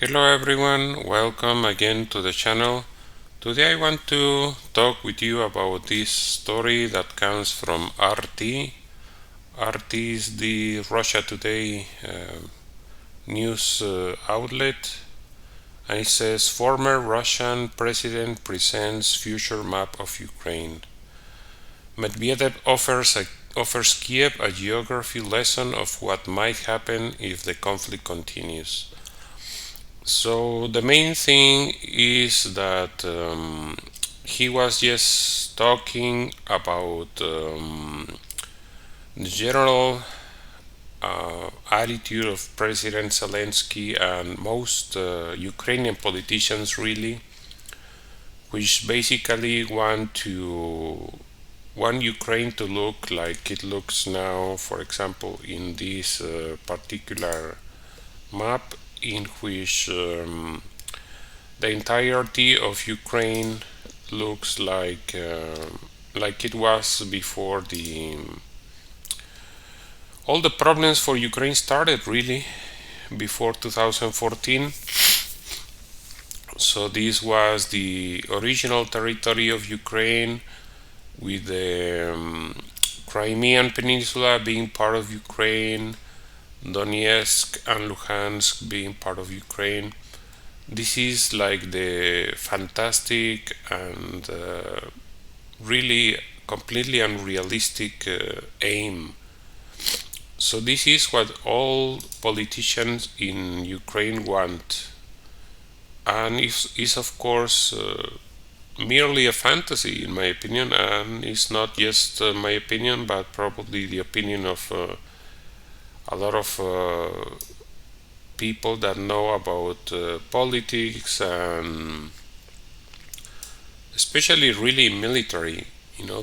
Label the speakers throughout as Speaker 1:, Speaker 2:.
Speaker 1: Hello everyone, welcome again to the channel. Today I want to talk with you about this story that comes from RT. RT is the Russia Today news outlet, and it says former Russian president presents future map of Ukraine. Medvedev offers Kiev a geography lesson of what might happen if the conflict continues. So the main thing is that he was just talking about the general attitude of President Zelensky and most Ukrainian politicians, really, which basically want Ukraine to look like it looks now, for example, in this particular map, in which the entirety of Ukraine looks like it was before all the problems for Ukraine started, really, before 2014. So this was the original territory of Ukraine, with the Crimean Peninsula being part of Ukraine, Donetsk and Luhansk being part of Ukraine. This is like the fantastic and really completely unrealistic aim. So this is what all politicians in Ukraine want, and is of course merely a fantasy, in my opinion, and it's not just my opinion, but probably the opinion of a lot of people that know about politics, and especially really military.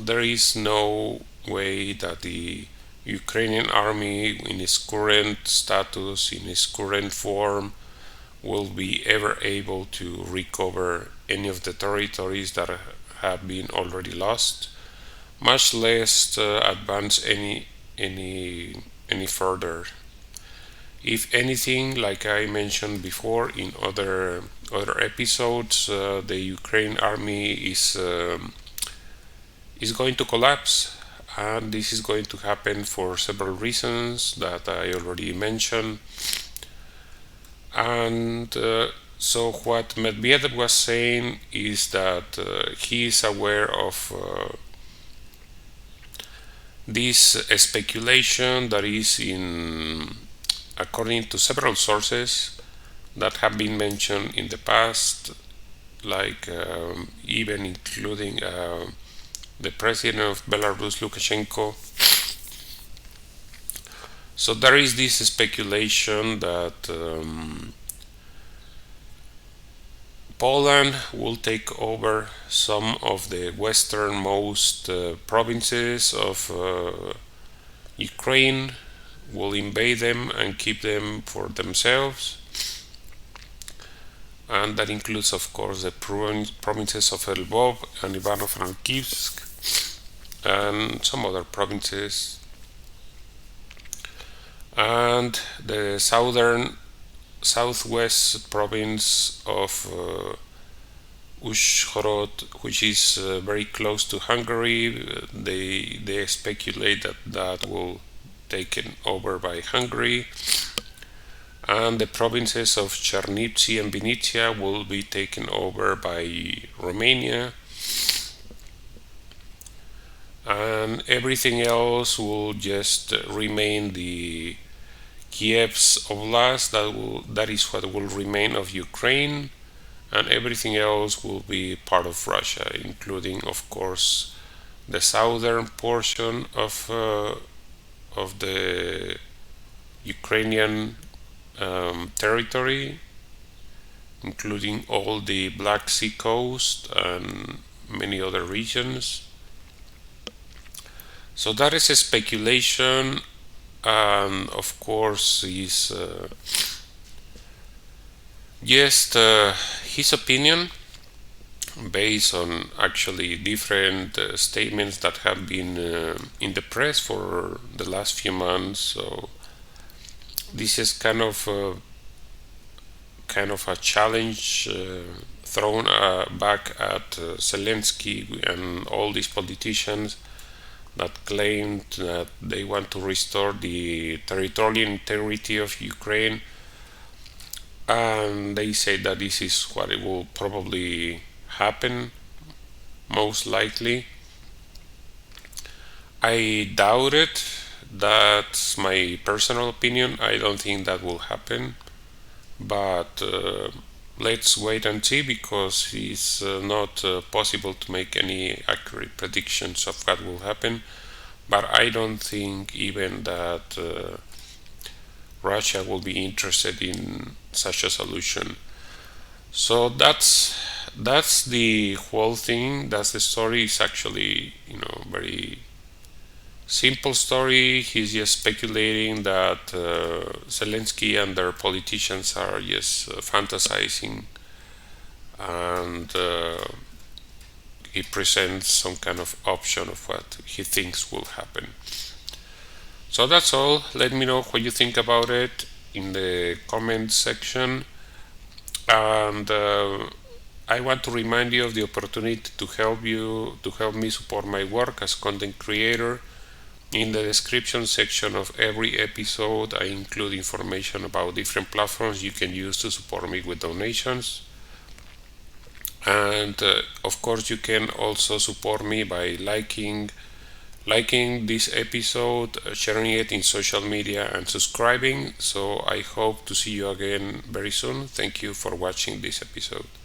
Speaker 1: There is no way that the Ukrainian army in its current status, in its current form, will be ever able to recover any of the territories that have been already lost, much less advance any further. If anything, like I mentioned before in other episodes, the Ukraine army is going to collapse, and this is going to happen for several reasons that I already mentioned. And so what Medvedev was saying is that he is aware of this speculation that is according to several sources that have been mentioned in the past, like even including the president of Belarus, Lukashenko. So there is this speculation that Poland will take over some of the westernmost provinces of Ukraine, will invade them and keep them for themselves. And that includes, of course, the provinces of Lvov and Ivano-Frankivsk and some other provinces. And the southwest province of Uzhhorod, which is very close to Hungary. They speculate that will be taken over by Hungary, and the provinces of Chernivtsi and Vinnytsia will be taken over by Romania, and everything else will just remain the Kiev's Oblast. That is what will remain of Ukraine, and everything else will be part of Russia, including, of course, the southern portion of the Ukrainian territory, including all the Black Sea coast and many other regions. So that is a speculation, and of course is just his opinion based on actually different statements that have been in the press for the last few months. So this is kind of kind of a challenge thrown back at Zelensky and all these politicians that claimed that they want to restore the territorial integrity of Ukraine, and they say that this is what it will probably happen, most likely. I doubt it. That's my personal opinion. I don't think that will happen, but let's wait and see, because it's not possible to make any accurate predictions of what will happen. But I don't think even that Russia will be interested in such a solution. So that's the whole thing. That's the story. It's actually, very simple story. He's just speculating that Zelensky and their politicians are just fantasizing, and he presents some kind of option of what he thinks will happen. So that's all. Let me know what you think about it in the comment section. And I want to remind you of the opportunity to help me support my work as content creator. In the description section of every episode, I include information about different platforms you can use to support me with donations. And of course, you can also support me by liking this episode, sharing it in social media, and subscribing. So I hope to see you again very soon. Thank you for watching this episode.